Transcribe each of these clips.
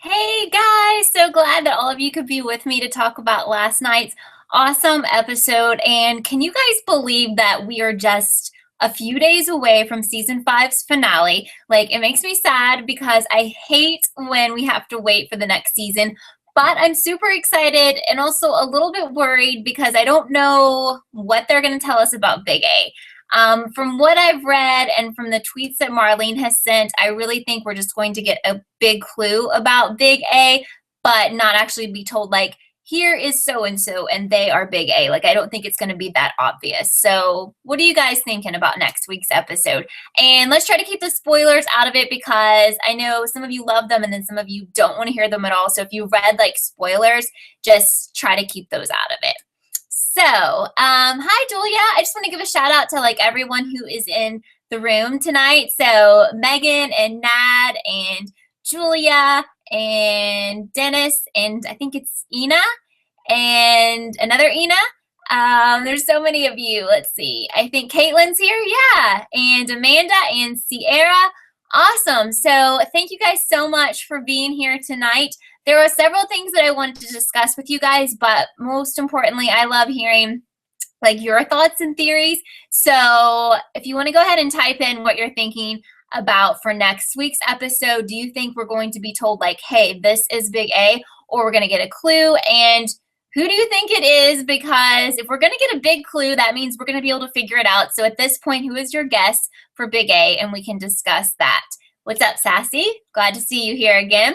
Hey guys, so glad that all of you could be with me to talk about last night's awesome episode. And can you guys believe that we are just a few days away from season five's finale? Like, it makes me sad because I hate when we have to wait for the next season. But I'm super excited and also a little bit worried because I don't know what they're going to tell us about Big A. From what I've read and from the tweets that Marlene has sent, I really think we're just going to get a big clue about Big A, but not actually be told, like, here is so and so and they are Big A. Like, I don't think it's going to be that obvious. So, what are you guys thinking about next week's episode? And let's try to keep the spoilers out of it because I know some of you love them and then some of you don't want to hear them at all. So, if you read like spoilers, just try to keep those out of it. So, hi Julia. I just want to give a shout out to like everyone who is in the room tonight. So, Megan and Nad and Julia and Dennis and I think it's Ina and another Ina. There's so many of you. Let's see. I think Caitlin's here. Yeah. And Amanda and Sierra. Awesome. So, thank you guys so much for being here tonight. There are several things that I wanted to discuss with you guys, but most importantly, I love hearing like your thoughts and theories. So if you want to go ahead and type in what you're thinking about for next week's episode, do you think we're going to be told like, hey, this is Big A, or we're going to get a clue? And who do you think it is? Because if we're going to get a big clue, that means we're going to be able to figure it out. So at this point, who is your guess for Big A? And we can discuss that. What's up, Sassy? Glad to see you here again.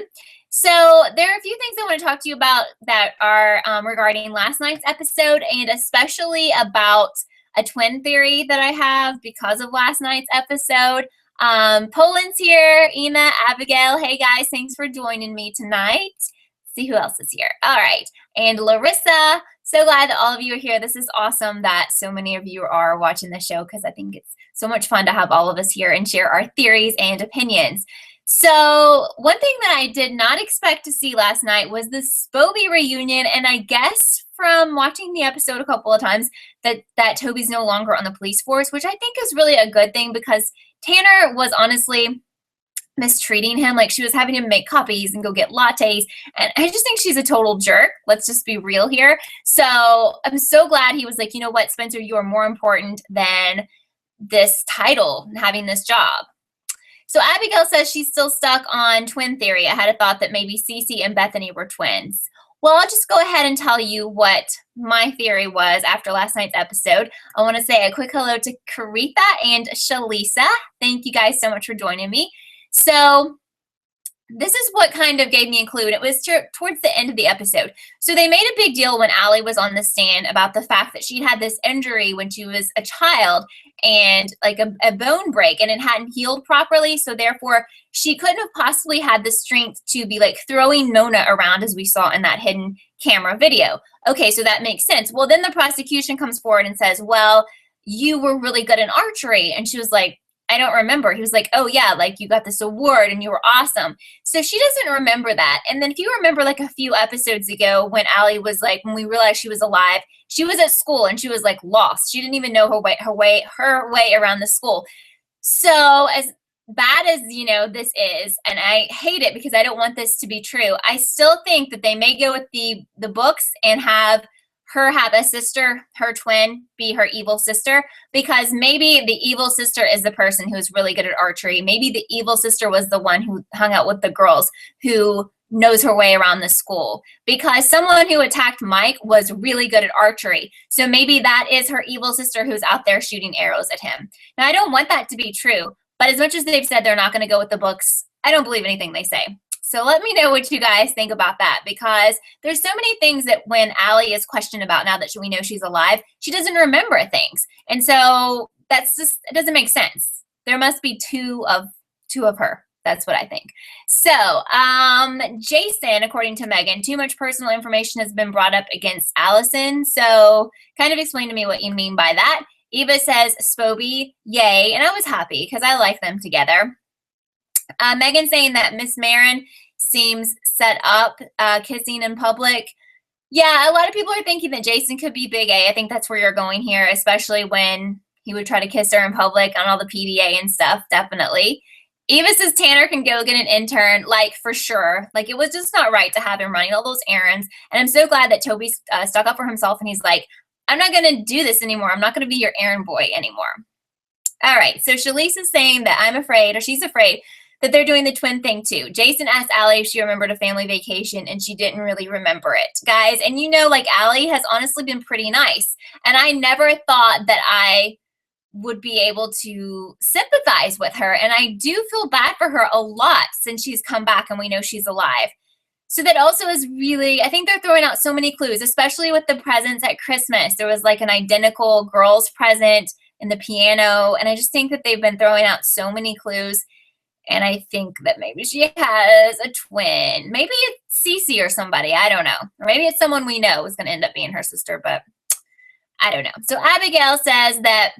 So there are a few things I want to talk to you about that are regarding last night's episode and especially about a twin theory that I have because of last night's episode. Poland's here, Ina, Abigail. Hey guys, thanks for joining me tonight. See who else is here. All right. And Larissa, so glad that all of you are here. This is awesome that so many of you are watching the show because I think it's so much fun to have all of us here and share our theories and opinions. So one thing that I did not expect to see last night was the Spoby reunion, and I guess from watching the episode a couple of times that Toby's no longer on the police force, which I think is really a good thing because Tanner was honestly mistreating him. Like, she was having him make copies and go get lattes, and I just think she's a total jerk. Let's just be real here. So I'm so glad he was like, you know what, Spencer, you are more important than this title and having this job. So Abigail says she's still stuck on twin theory. I had a thought that maybe Cece and Bethany were twins. Well, I'll just go ahead and tell you what my theory was after last night's episode. I want to say a quick hello to Karitha and Shalisa. Thank you guys so much for joining me. So this is what kind of gave me a clue, and it was towards the end of the episode. So they made a big deal when Allie was on the stand about the fact that she'd had this injury when she was a child and like a bone break, and it hadn't healed properly. So therefore, she couldn't have possibly had the strength to be like throwing Nona around as we saw in that hidden camera video. Okay, so that makes sense. Well, then the prosecution comes forward and says, well, you were really good in archery. And she was like, I don't remember. He was like, oh yeah, like you got this award and you were awesome. So she doesn't remember that. And then if you remember like a few episodes ago when Allie was like, when we realized she was alive, she was at school and she was like lost. She didn't even know her way around the school. So as bad as, you know, this is, and I hate it because I don't want this to be true, I still think that they may go with the books and have her have a sister, her twin, be her evil sister, because maybe the evil sister is the person who's really good at archery. Maybe the evil sister was the one who hung out with the girls, who knows her way around the school, because someone who attacked Mike was really good at archery. So maybe that is her evil sister who's out there shooting arrows at him. Now, I don't want that to be true, but as much as they've said they're not going to go with the books, I don't believe anything they say. So let me know what you guys think about that, because there's so many things that when Allie is questioned about now that we know she's alive, she doesn't remember things. And so that's just, it doesn't make sense. There must be two of her. That's what I think. So Jason, according to Megan, too much personal information has been brought up against Allison. So kind of explain to me what you mean by that. Eva says, Spoby, yay. And I was happy because I like them together. Megan saying that Miss Marin seems set up, kissing in public. Yeah, a lot of people are thinking that Jason could be Big A. I think that's where you're going here, especially when he would try to kiss her in public on all the PDA and stuff, definitely. Eva says Tanner can go get an intern, like, for sure. Like, it was just not right to have him running all those errands. And I'm so glad that Toby stuck up for himself, and he's like, I'm not going to do this anymore. I'm not going to be your errand boy anymore. All right, so Shalise is saying that I'm afraid, or she's afraid, that they're doing the twin thing too. Jason asked Allie if she remembered a family vacation, and she didn't really remember it. Guys, and you know, like, Allie has honestly been pretty nice. And I never thought that I would be able to sympathize with her. And I do feel bad for her a lot since she's come back and we know she's alive. So that also is really, I think they're throwing out so many clues, especially with the presents at Christmas. There was like an identical girl's present in the piano. And I just think that they've been throwing out so many clues. And I think that maybe she has a twin. Maybe it's Cece or somebody. I don't know. Or maybe it's someone we know is going to end up being her sister, but I don't know. So Abigail says that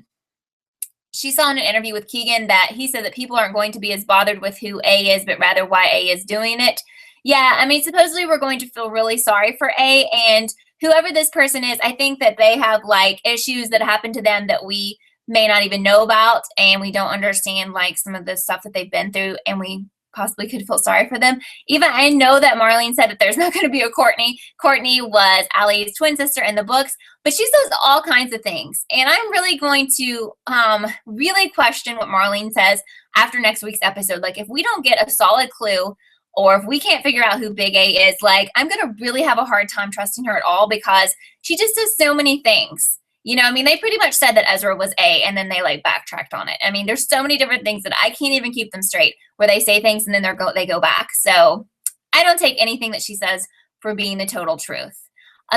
she saw in an interview with Keegan that he said that people aren't going to be as bothered with who A is, but rather why A is doing it. Yeah, I mean, supposedly we're going to feel really sorry for A, and whoever this person is, I think that they have, like, issues that happen to them that we may not even know about, and we don't understand, like, some of the stuff that they've been through, and we possibly could feel sorry for them. Even I know that Marlene said that there's not going to be a Courtney. Courtney was Allie's twin sister in the books, but she says all kinds of things. And I'm really going to really question what Marlene says after next week's episode. Like, if we don't get a solid clue, or if we can't figure out who Big A is, like, I'm going to really have a hard time trusting her at all, because she just does so many things. You know, I mean, they pretty much said that Ezra was A, and then they, like, backtracked on it. I mean, there's so many different things that I can't even keep them straight, where they say things and then they go back. So I don't take anything that she says for being the total truth.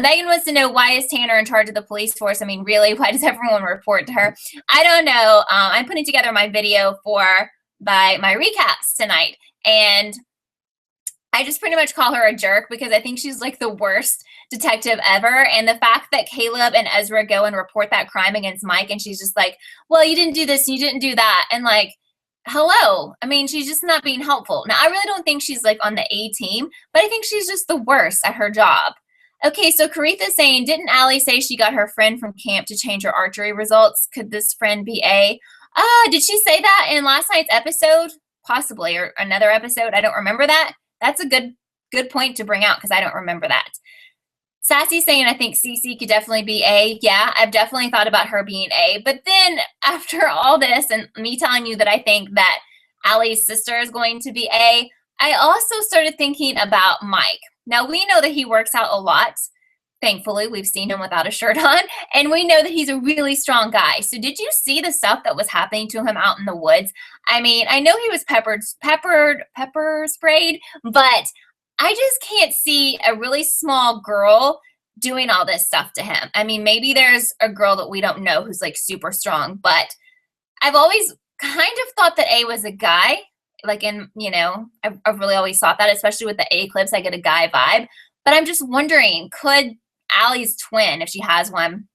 Megan wants to know, why is Tanner in charge of the police force? I mean, really, why does everyone report to her? I don't know. I'm putting together my video by my recaps tonight, and I just pretty much call her a jerk because I think she's like the worst detective ever. And the fact that Caleb and Ezra go and report that crime against Mike, and she's just like, well, you didn't do this and you didn't do that. And like, hello. I mean, she's just not being helpful. Now, I really don't think she's like on the A team, but I think she's just the worst at her job. Okay, so Caritha's saying, didn't Allie say she got her friend from camp to change her archery results? Could this friend be A? Did she say that in last night's episode? Possibly, or another episode. I don't remember that. That's a good point to bring out because I don't remember that. Sassy's saying, I think Cece could definitely be A. Yeah, I've definitely thought about her being A. But then after all this and me telling you that I think that Allie's sister is going to be A, I also started thinking about Mike. Now, we know that he works out a lot. Thankfully, we've seen him without a shirt on, and we know that he's a really strong guy. So did you see the stuff that was happening to him out in the woods? I mean, I know he was pepper sprayed, but I just can't see a really small girl doing all this stuff to him. I mean, maybe there's a girl that we don't know who's like super strong, but I've always kind of thought that A was a guy. Like, I've really always thought that, especially with the A clips, I get a guy vibe. But I'm just wondering, could Allie's twin, if she has one,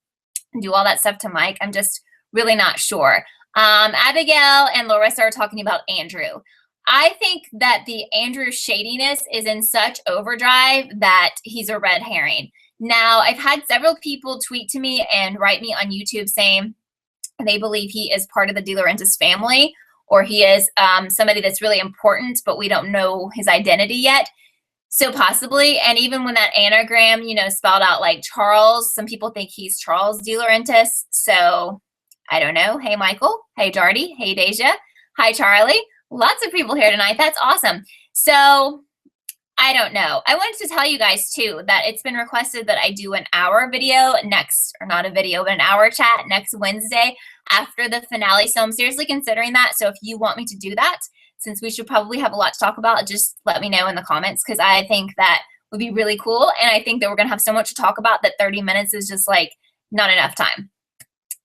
do all that stuff to Mike? I'm just really not sure. Abigail and Larissa are talking about Andrew. I think that the Andrew shadiness is in such overdrive that he's a red herring. Now, I've had several people tweet to me and write me on YouTube saying they believe he is part of the De Laurentiis family, or he is somebody that's really important, but we don't know his identity yet. So possibly, and even when that anagram, spelled out like Charles, some people think he's Charles De Laurentiis. So I don't know. Hey, Michael. Hey, Jardy. Hey, Deja. Hi, Charlie. Lots of people here tonight. That's awesome. So I don't know. I wanted to tell you guys too that it's been requested that I do an hour video next, or not a video, but an hour chat next Wednesday after the finale. So I'm seriously considering that. So if you want me to do that, since we should probably have a lot to talk about, just let me know in the comments, because I think that would be really cool. And I think that we're going to have so much to talk about that 30 minutes is just like not enough time.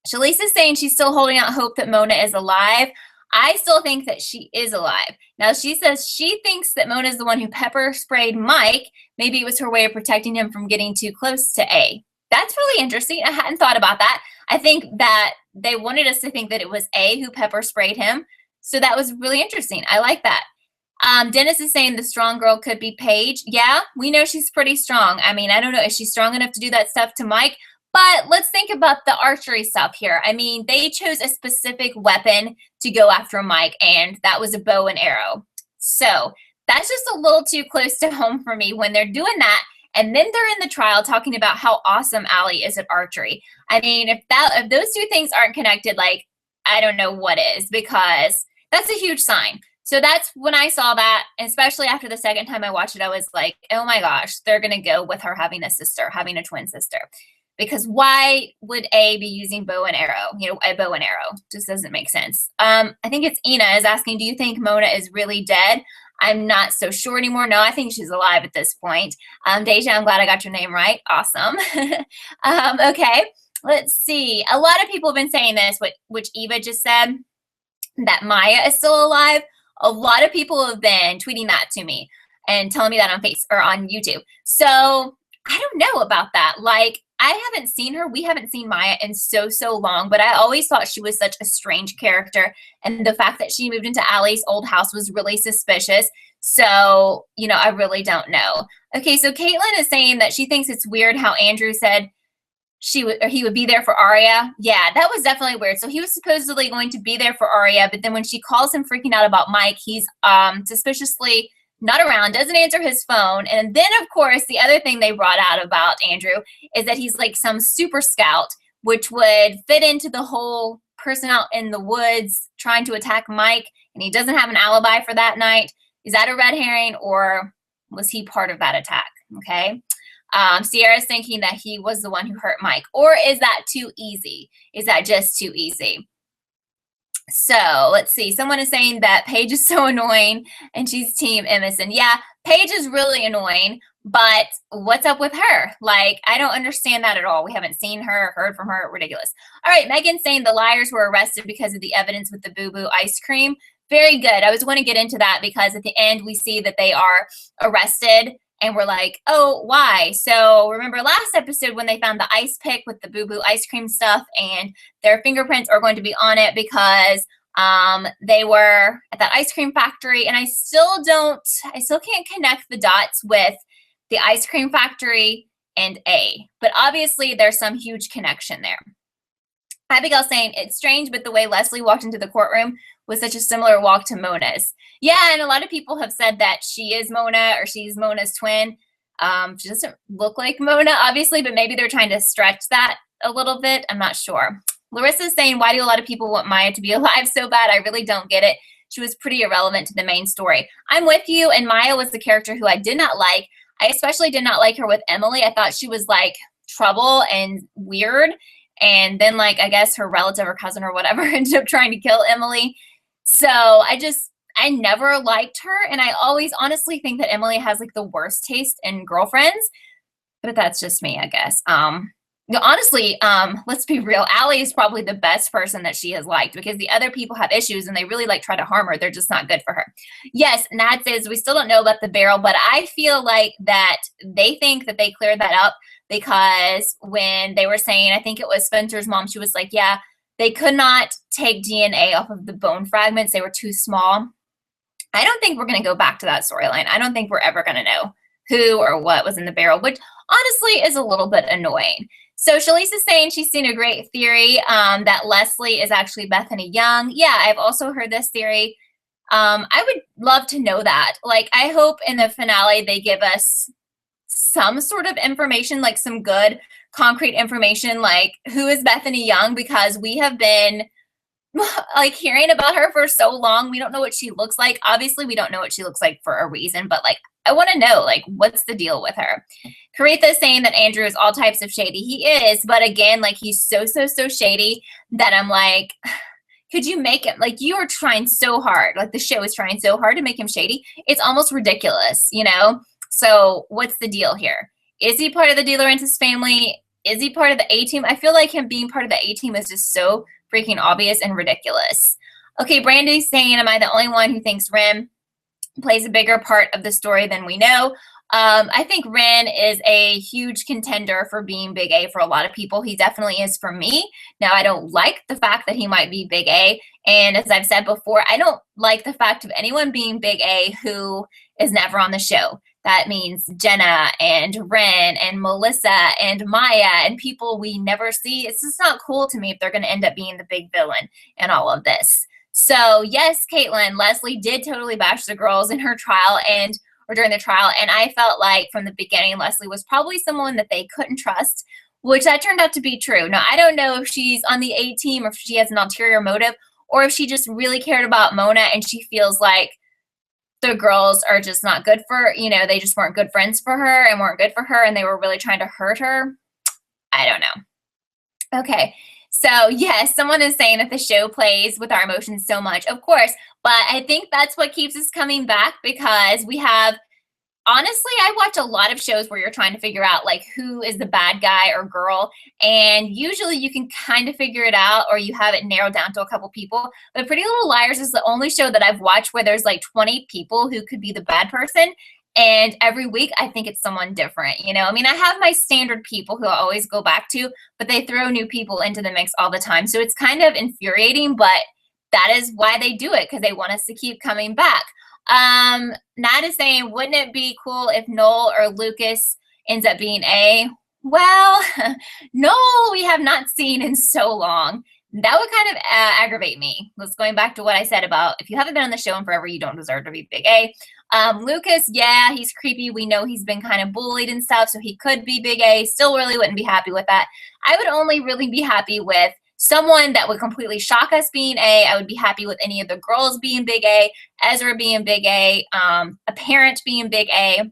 Shalise is saying she's still holding out hope that Mona is alive. I still think that she is alive. Now, she says she thinks that Mona is the one who pepper sprayed Mike. Maybe it was her way of protecting him from getting too close to A. That's really interesting. I hadn't thought about that. I think that they wanted us to think that it was A who pepper sprayed him. So that was really interesting. I like that. Dennis is saying the strong girl could be Paige. Yeah, we know she's pretty strong. I mean, I don't know if she's strong enough to do that stuff to Mike, But let's think about the archery stuff here. I mean, they chose a specific weapon to go after Mike, and that was a bow and arrow. So that's just a little too close to home for me when they're doing that. And then they're in the trial talking about how awesome Allie is at archery. I mean, if those two things aren't connected, like, I don't know what is, because that's a huge sign. So that's when I saw that, especially after the second time I watched it, I was like, oh my gosh, they're going to go with her having a sister, having a twin sister. Because why would A be using bow and arrow? A bow and arrow just doesn't make sense. I think it's Ina is asking, do you think Mona is really dead? I'm not so sure anymore. No, I think she's alive at this point. Deja, I'm glad I got your name right. Awesome. Okay, let's see. A lot of people have been saying this, which Eva just said, that Maya is still alive. A lot of people have been tweeting that to me and telling me that on YouTube. So I don't know about that. Like, I haven't seen her. We haven't seen Maya in so long, but I always thought she was such a strange character. And the fact that she moved into Allie's old house was really suspicious. So, I really don't know. Okay, so Caitlin is saying that she thinks it's weird how Andrew said he would be there for Arya. Yeah, that was definitely weird. So he was supposedly going to be there for Arya, but then when she calls him freaking out about Mike, he's suspiciously not around, doesn't answer his phone. And then, of course, the other thing they brought out about Andrew is that he's like some super scout, which would fit into the whole person out in the woods trying to attack Mike, and he doesn't have an alibi for that night. Is that a red herring, or was he part of that attack? Okay. Sierra's thinking that he was the one who hurt Mike. Or is that too easy? Is that just too easy? So let's see. Someone is saying that Paige is so annoying and she's team Emerson. Yeah, Paige is really annoying, but what's up with her? Like, I don't understand that at all. We haven't seen her, heard from her. Ridiculous. All right, Megan's saying the liars were arrested because of the evidence with the boo-boo ice cream. Very good. I was going to get into that because at the end we see that they are arrested. And we're like, oh, why? So remember last episode when they found the ice pick with the boo-boo ice cream stuff, and their fingerprints are going to be on it because they were at that ice cream factory. And I still can't connect the dots with the ice cream factory and A. But obviously there's some huge connection there. Abigail saying, it's strange, but the way Leslie walked into the courtroom was such a similar walk to Mona's. Yeah, and a lot of people have said that she is Mona or she's Mona's twin. She doesn't look like Mona, obviously, but maybe they're trying to stretch that a little bit. I'm not sure. Larissa's saying, why do a lot of people want Maya to be alive so bad? I really don't get it. She was pretty irrelevant to the main story. I'm with you, and Maya was the character who I did not like. I especially did not like her with Emily. I thought she was like trouble and weird. And then, like, I guess her relative or cousin or whatever ended up trying to kill Emily. So I never liked her. And I always honestly think that Emily has like the worst taste in girlfriends. But that's just me, I guess. Honestly, let's be real. Allie is probably the best person that she has liked because the other people have issues and they really like try to harm her. They're just not good for her. Yes, Nad says we still don't know about the barrel, but I feel like that they think that they cleared that up because when they were saying, I think it was Spencer's mom, she was like, yeah, they could not take DNA off of the bone fragments. They were too small. I don't think we're going to go back to that storyline. I don't think we're ever going to know who or what was in the barrel, which honestly is a little bit annoying. So Shalise is saying she's seen a great theory that Leslie is actually Bethany Young. Yeah, I've also heard this theory. I would love to know that. Like, I hope in the finale they give us some sort of information, like some good concrete information, like who is Bethany Young, because we have been like hearing about her for so long. We don't know what she looks like. Obviously, we don't know what she looks like for a reason, but like, I want to know, like, what's the deal with her? Karitha is saying that Andrew is all types of shady. He is, but again, like, he's so shady that I'm like, could you make him, like, you are trying so hard, like the show is trying so hard to make him shady. It's almost ridiculous, you know? So what's the deal here? Is he part of the De Laurentiis family? Is he part of the A-team? I feel like him being part of the A-team is just so freaking obvious and ridiculous. Okay, Brandy's saying, am I the only one who thinks Ren plays a bigger part of the story than we know? I think Ren is a huge contender for being Big A for a lot of people. He definitely is for me. Now, I don't like the fact that he might be Big A. And as I've said before, I don't like the fact of anyone being Big A who is never on the show. That means Jenna and Ren and Melissa and Maya and people we never see. It's just not cool to me if they're going to end up being the big villain in all of this. So yes, Caitlin, Leslie did totally bash the girls in her trial or during the trial. And I felt like from the beginning, Leslie was probably someone that they couldn't trust, which that turned out to be true. Now, I don't know if she's on the A team or if she has an ulterior motive or if she just really cared about Mona and she feels like the girls are just not good for, they just weren't good friends for her and weren't good for her and they were really trying to hurt her. I don't know. Okay. So yes, someone is saying that the show plays with our emotions so much, of course, but I think that's what keeps us coming back because we have, honestly, I watch a lot of shows where you're trying to figure out like who is the bad guy or girl, and usually you can kind of figure it out or you have it narrowed down to a couple people. But Pretty Little Liars is the only show that I've watched where there's like 20 people who could be the bad person. And every week, I think it's someone different, I mean, I have my standard people who I always go back to, but they throw new people into the mix all the time. So it's kind of infuriating, but that is why they do it, because they want us to keep coming back. Nat is saying, wouldn't it be cool if Noel or Lucas ends up being A? Well, Noel we have not seen in so long. That would kind of aggravate me. Let's going back to what I said about if you haven't been on the show in forever, you don't deserve to be big A. Lucas, yeah, he's creepy. We know he's been kind of bullied and stuff, so he could be big A. Still really wouldn't be happy with that. I would only really be happy with someone that would completely shock us being A. I would be happy with any of the girls being big A, Ezra being big A, a parent being big A.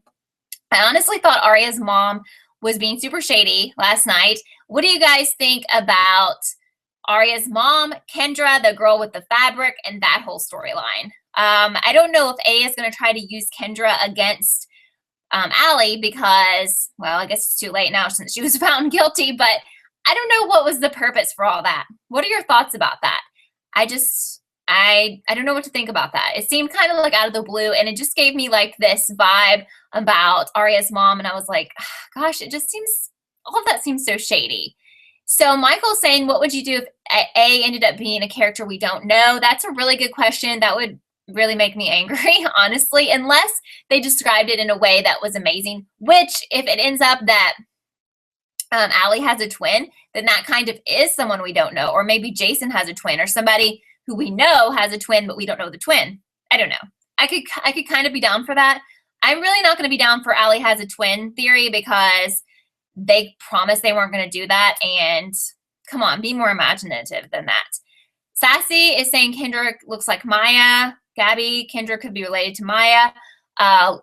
I honestly thought Arya's mom was being super shady last night. What do you guys think about Arya's mom, Kendra, the girl with the fabric, and that whole storyline? I don't know if A is going to try to use Kendra against Allie because, well, I guess it's too late now since she was found guilty, but I don't know what was the purpose for all that. What are your thoughts about that? I don't know what to think about that. It seemed kind of like out of the blue, and it just gave me like this vibe about Arya's mom, and I was like, gosh, it just seems, all of that seems so shady. So Michael's saying, what would you do if A ended up being a character we don't know? That's a really good question. That would really make me angry, honestly, unless they described it in a way that was amazing, which if it ends up that Allie has a twin, then that kind of is someone we don't know. Or maybe Jason has a twin or somebody who we know has a twin, but we don't know the twin. I don't know. I could kind of be down for that. I'm really not going to be down for Allie has a twin theory because they promised they weren't going to do that. And come on, be more imaginative than that. Sassy is saying Kendra looks like Maya. Gabby, Kendra could be related to Maya.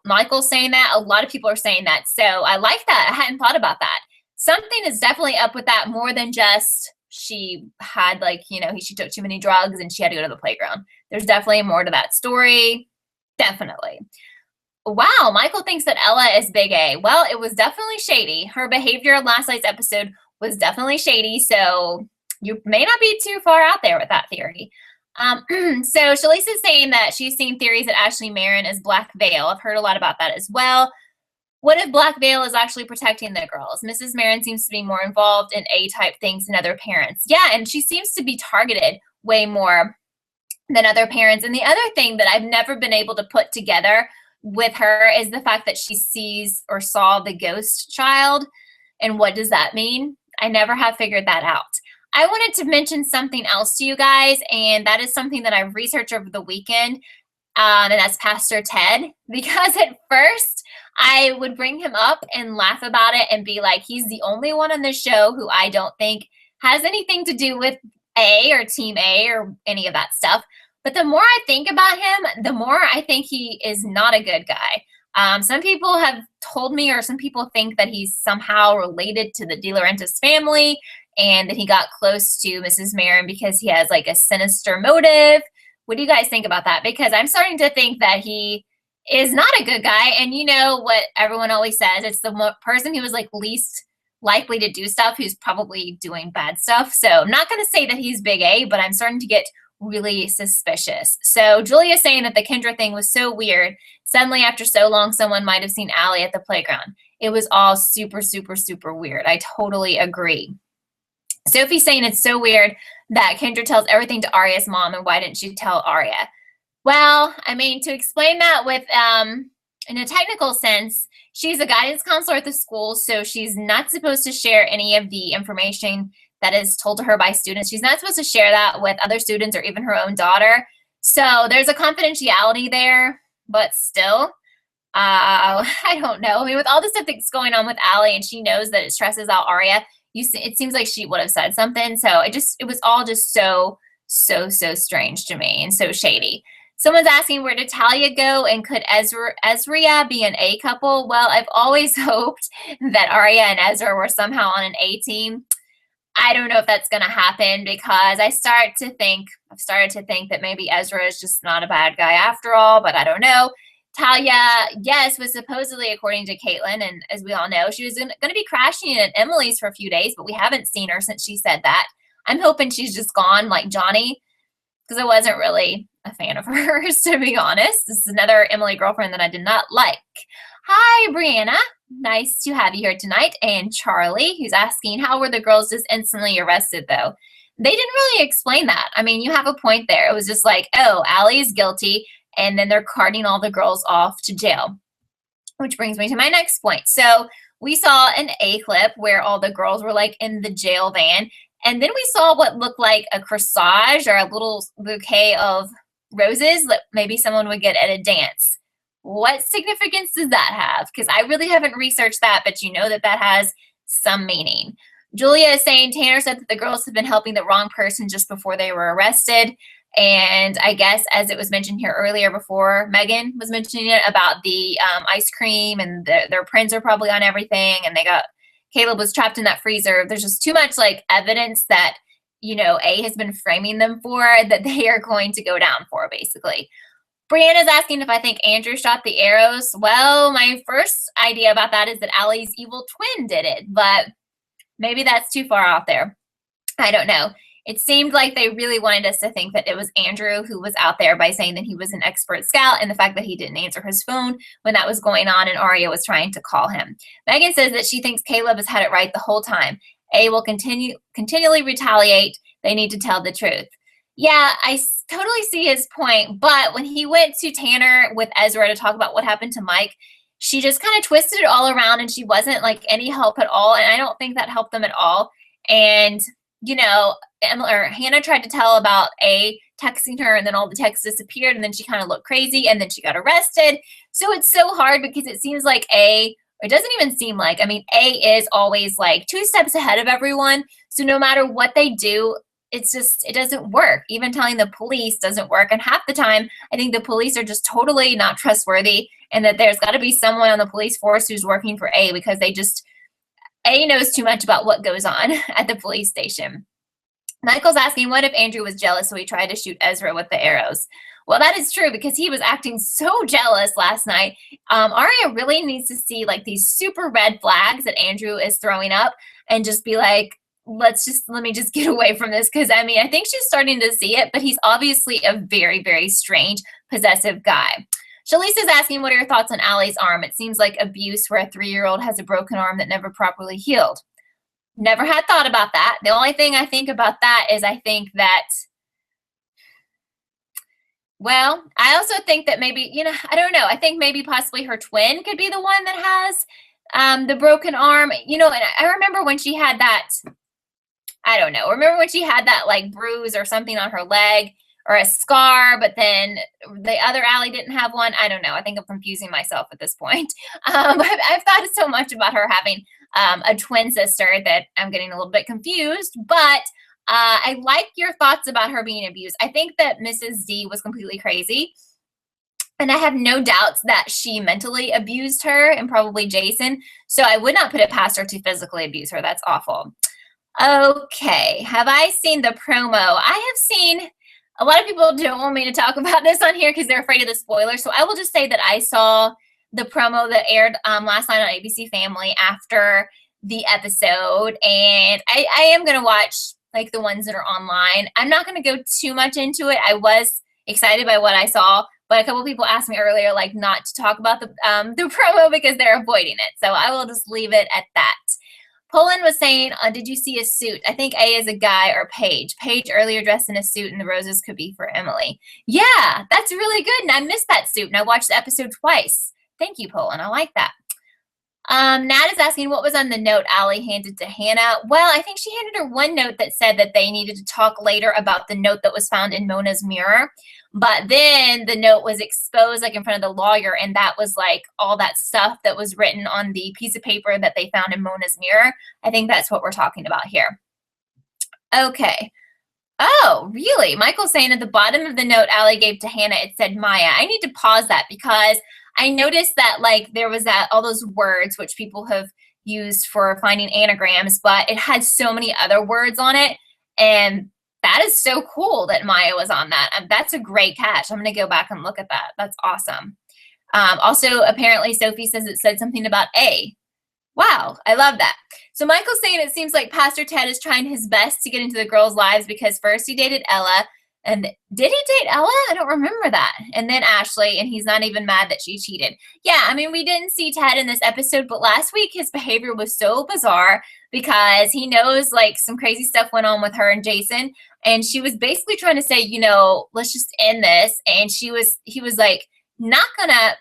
Michael's saying that. A lot of people are saying that. So I like that. I hadn't thought about that. Something is definitely up with that more than just she had she took too many drugs and she had to go to the playground. There's definitely more to that story. Definitely. Wow, Michael thinks that Ella is big A. Well, it was definitely shady. Her behavior in last night's episode was definitely shady, so you may not be too far out there with that theory. So Shalisa is saying that she's seen theories that Ashley Marin is Black Veil. I've heard a lot about that as well. What if Black Veil is actually protecting the girls? Mrs. Marin seems to be more involved in A-type things than other parents. Yeah, and she seems to be targeted way more than other parents. And the other thing that I've never been able to put together with her is the fact that she sees or saw the ghost child. And what does that mean? I never have figured that out. I wanted to mention something else to you guys, and that is something that I've researched over the weekend, and that's Pastor Ted. Because at first, I would bring him up and laugh about it and be like, he's the only one on this show who I don't think has anything to do with A or Team A or any of that stuff. But the more I think about him, the more I think he is not a good guy. Some people have told me, or some people think that he's somehow related to the De Laurentiis family and that he got close to Mrs. Marin because he has like a sinister motive. What do you guys think about that? Because I'm starting to think that he is not a good guy. And you know what everyone always says, it's the person who was like least likely to do stuff who's probably doing bad stuff. So I'm not going to say that he's big A, but I'm starting to get really suspicious. So Julia's saying that the Kendra thing was so weird. Suddenly after so long, someone might have seen Allie at the playground. It was all super, super, super weird. I totally agree. Sophie's saying it's so weird that Kendra tells everything to Arya's mom, and why didn't she tell Arya? Well, I mean, to explain that with in a technical sense, she's a guidance counselor at the school, so she's not supposed to share any of the information that is told to her by students. She's not supposed to share that with other students or even her own daughter. So there's a confidentiality there, but still, I don't know. I mean, with all the stuff that's going on with Allie, and she knows that it stresses out Arya, it seems like she would have said something. So it was all just so strange to me and so shady. Someone's asking, where did Talia go, and could Ezria be an A couple? Well, I've always hoped that Arya and Ezra were somehow on an A team. I don't know if that's going to happen, because I've started to think that maybe Ezra is just not a bad guy after all, but I don't know. Talia, yes, was supposedly, according to Caitlin, and as we all know, she was going to be crashing at Emily's for a few days, but we haven't seen her since she said that. I'm hoping she's just gone like Johnny, because I wasn't really a fan of hers, to be honest. This is another Emily girlfriend that I did not like. Hi, Brianna. Nice to have you here tonight. And Charlie, who's asking, how were the girls just instantly arrested, though? They didn't really explain that. I mean, you have a point there. It was just like, oh, Allie is guilty, and then they're carting all the girls off to jail. Which brings me to my next point. So we saw an A clip where all the girls were like in the jail van, and then we saw what looked like a corsage or a little bouquet of roses that maybe someone would get at a dance. What significance does that have? Because I really haven't researched that, but you know that has some meaning. Julia is saying, Tanner said that the girls have been helping the wrong person just before they were arrested. And I guess, as it was mentioned here earlier before Megan was mentioning it about the ice cream, and their prints are probably on everything, and Caleb was trapped in that freezer. There's just too much like evidence that, you know, A has been framing them for, that they are going to go down for, basically. Brianna's asking if I think Andrew shot the arrows. Well, my first idea about that is that Allie's evil twin did it, but maybe that's too far out there. I don't know. It seemed like they really wanted us to think that it was Andrew who was out there by saying that he was an expert scout, and the fact that he didn't answer his phone when that was going on and Arya was trying to call him. Megan says that she thinks Caleb has had it right the whole time. A will continually retaliate. They need to tell the truth. Yeah, I totally see his point, but when he went to Tanner with Ezra to talk about what happened to Mike, she just kind of twisted it all around, and she wasn't like any help at all, and I don't think that helped them at all. And, you know, Hannah tried to tell about A texting her, and then all the texts disappeared, and then she kind of looked crazy, and then she got arrested. So it's so hard, because it seems like it doesn't even seem like, I mean, A is always like 2 steps ahead of everyone. So no matter what they do, it doesn't work. Even telling the police doesn't work. And half the time, I think the police are just totally not trustworthy, and that there's got to be someone on the police force who's working for A, because A knows too much about what goes on at the police station. Michael's asking, what if Andrew was jealous, so he tried to shoot Ezra with the arrows? Well, that is true, because he was acting so jealous last night. Arya really needs to see like these super red flags that Andrew is throwing up, and just be like, let me just get away from this. Because I mean, I think she's starting to see it, but he's obviously a very, very strange, possessive guy. Shalisa's asking, what are your thoughts on Allie's arm? It seems like abuse where a 3-year-old has a broken arm that never properly healed. Never had thought about that. The only thing I think about that is I think that, well, I also think that maybe, you know, I don't know. I think maybe possibly her twin could be the one that has the broken arm. You know, and I remember when she had that, I don't know. Remember when she had that like bruise or something on her leg, or a scar, but then the other Allie didn't have one? I don't know. I think I'm confusing myself at this point. I've thought so much about her having a twin sister that I'm getting a little bit confused, but I like your thoughts about her being abused. I think that Mrs. D was completely crazy, and I have no doubts that she mentally abused her, and probably Jason. So I would not put it past her to physically abuse her. That's awful. Okay, have I seen the promo? I have seen, a lot of people don't want me to talk about this on here because they're afraid of the spoilers. So I will just say that I saw the promo that aired last night on ABC Family after the episode, and I am going to watch like the ones that are online. I'm not going to go too much into it. I was excited by what I saw, but a couple people asked me earlier like not to talk about the promo because they're avoiding it. So I will just leave it at that. Poland was saying, did you see a suit? I think A is a guy, or Paige. Paige earlier dressed in a suit, and the roses could be for Emily. Yeah, that's really good. And I missed that suit, and I watched the episode twice. Thank you, Poland. I like that. Nat is asking what was on the note Allie handed to Hannah. Well, I think she handed her one note that said that they needed to talk later about the note that was found in Mona's mirror. But then the note was exposed like in front of the lawyer, and that was like all that stuff that was written on the piece of paper that they found in Mona's mirror. I think that's what we're talking about here. Okay. Oh, really? Michael's saying at the bottom of the note Allie gave to Hannah, it said Maya. I need to pause that because I noticed that like there was all those words which people have used for finding anagrams, but it had so many other words on it. And that is so cool that Maya was on that. That's a great catch. I'm going to go back and look at that. That's awesome. Also, apparently Sophie says it said something about A. Wow, I love that. So Michael's saying it seems like Pastor Ted is trying his best to get into the girls' lives because first he dated Ella, and did he date Ella? I don't remember that. And then Ashley, and he's not even mad that she cheated. Yeah, I mean, we didn't see Ted in this episode, but last week his behavior was so bizarre because he knows like some crazy stuff went on with her and Jason, and she was basically trying to say, you know, let's just end this, and he was like, not gonna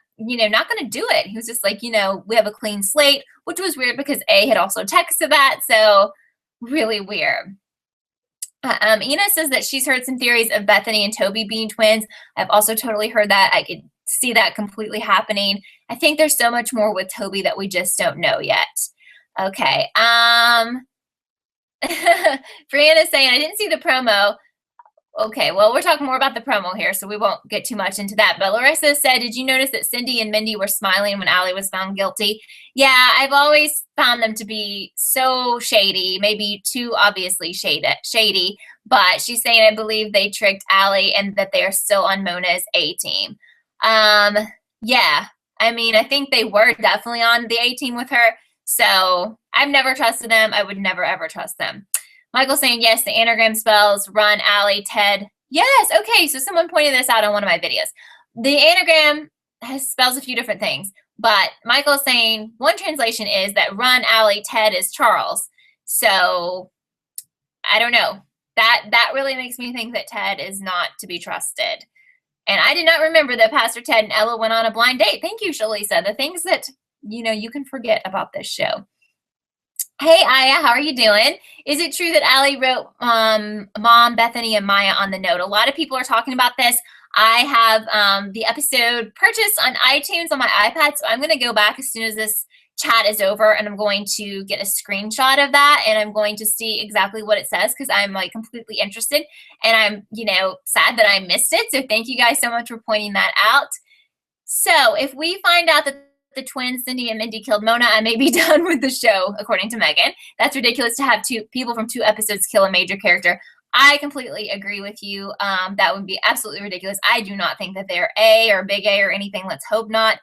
do it. He was just like, you know, we have a clean slate, which was weird because A had also texted that, so really weird. Ina says that she's heard some theories of Bethany and Toby being twins. I've also totally heard that. I could see that completely happening. I think there's so much more with Toby that we just don't know yet. Okay. Brianna's saying, I didn't see the promo. Okay, well, we're talking more about the promo here, so we won't get too much into that. But Larissa said, did you notice that Cindy and Mindy were smiling when Allie was found guilty? Yeah, I've always found them to be so shady, maybe too obviously shady. But she's saying, I believe they tricked Allie and that they are still on Mona's A team. Yeah, I mean, I think they were definitely on the A team with her. So I've never trusted them. I would never, ever trust them. Michael saying, yes, the anagram spells run, Allie, Ted. Yes, okay, so someone pointed this out on one of my videos. The anagram spells a few different things, but Michael's saying one translation is that run, Allie, Ted is Charles. So I don't know. That really makes me think that Ted is not to be trusted. And I did not remember that Pastor Ted and Ella went on a blind date. Thank you, Shalisa. The things that, you know, you can forget about this show. Hey, Aya, how are you doing? Is it true that Allie wrote Mom, Bethany, and Maya on the note? A lot of people are talking about this. I have the episode purchased on iTunes on my iPad, so I'm going to go back as soon as this chat is over, and I'm going to get a screenshot of that, and I'm going to see exactly what it says because I'm like completely interested, and I'm, you know, sad that I missed it. So thank you guys so much for pointing that out. So if we find out that the twins, Cindy and Mindy, killed Mona, I may be done with the show, according to Megan. That's ridiculous to have two people from 2 episodes kill a major character. I completely agree with you. That would be absolutely ridiculous. I do not think that they're A or big A or anything. Let's hope not.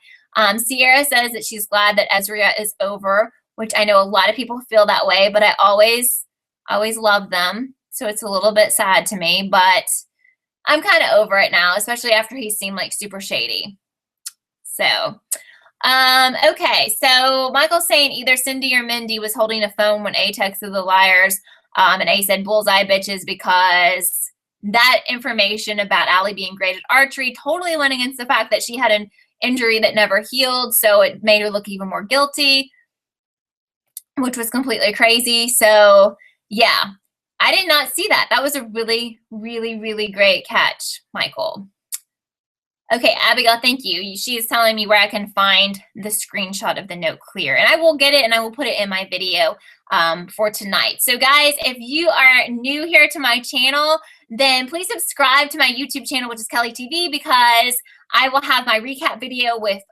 Sierra says that she's glad that Ezra is over, which I know a lot of people feel that way, but I always love them. So it's a little bit sad to me, but I'm kind of over it now, especially after he seemed like super shady. So, okay. So Michael's saying either Cindy or Mindy was holding a phone when A texted the liars, and A said bullseye bitches because that information about Allie being great at archery totally went against the fact that she had an injury that never healed, so it made her look even more guilty, which was completely crazy. So yeah, I did not see that. That was a really, really, really great catch, Michael. Okay, Abigail, thank you. She is telling me where I can find the screenshot of the note clear, and I will get it and I will put it in my video for tonight. So guys, if you are new here to my channel, then please subscribe to my YouTube channel, which is Kelly TV, because I will have my recap video with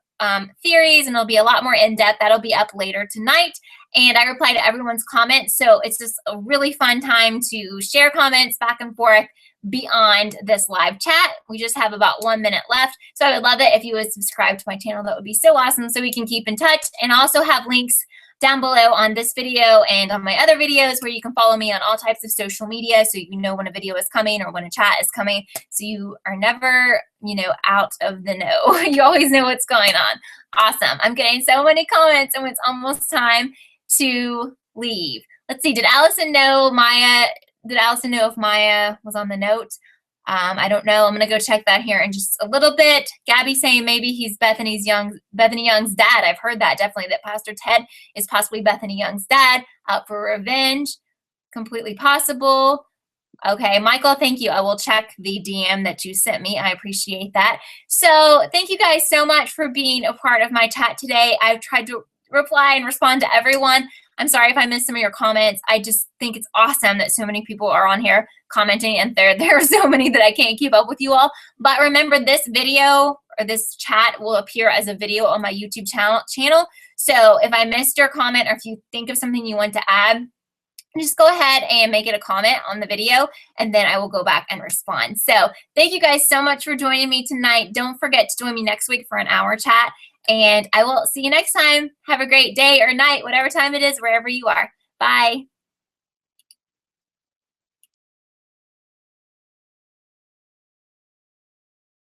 theories, and it'll be a lot more in-depth. That'll be up later tonight. And I reply to everyone's comments, so it's just a really fun time to share comments back and forth beyond this live chat. We just have about 1 minute left, so I would love it if you would subscribe to my channel. That would be so awesome, so we can keep in touch. And also have links down below on this video and on my other videos where you can follow me on all types of social media, so you know when a video is coming or when a chat is coming, so you are never, you know, out of the know. You always know what's going on. Awesome. I'm getting so many comments, and it's almost time to leave. Let's see. Did Allison know if Maya was on the note? I don't know. I'm gonna go check that here in just a little bit. Gabby saying maybe he's Bethany Young's dad. I've heard that definitely, that Pastor Ted is possibly Bethany Young's dad, out for revenge. Completely possible. Okay, Michael, thank you. I will check the DM that you sent me. I appreciate that. So thank you guys so much for being a part of my chat today. I've tried to reply and respond to everyone. I'm sorry if I missed some of your comments. I just think it's awesome that so many people are on here commenting, and there are so many that I can't keep up with you all. But remember, this video or this chat will appear as a video on my YouTube channel. So if I missed your comment, or if you think of something you want to add, just go ahead and make it a comment on the video, and then I will go back and respond. So thank you guys so much for joining me tonight. Don't forget to join me next week for an hour chat, and I will see you next time. Have a great day or night, whatever time it is, wherever you are. Bye.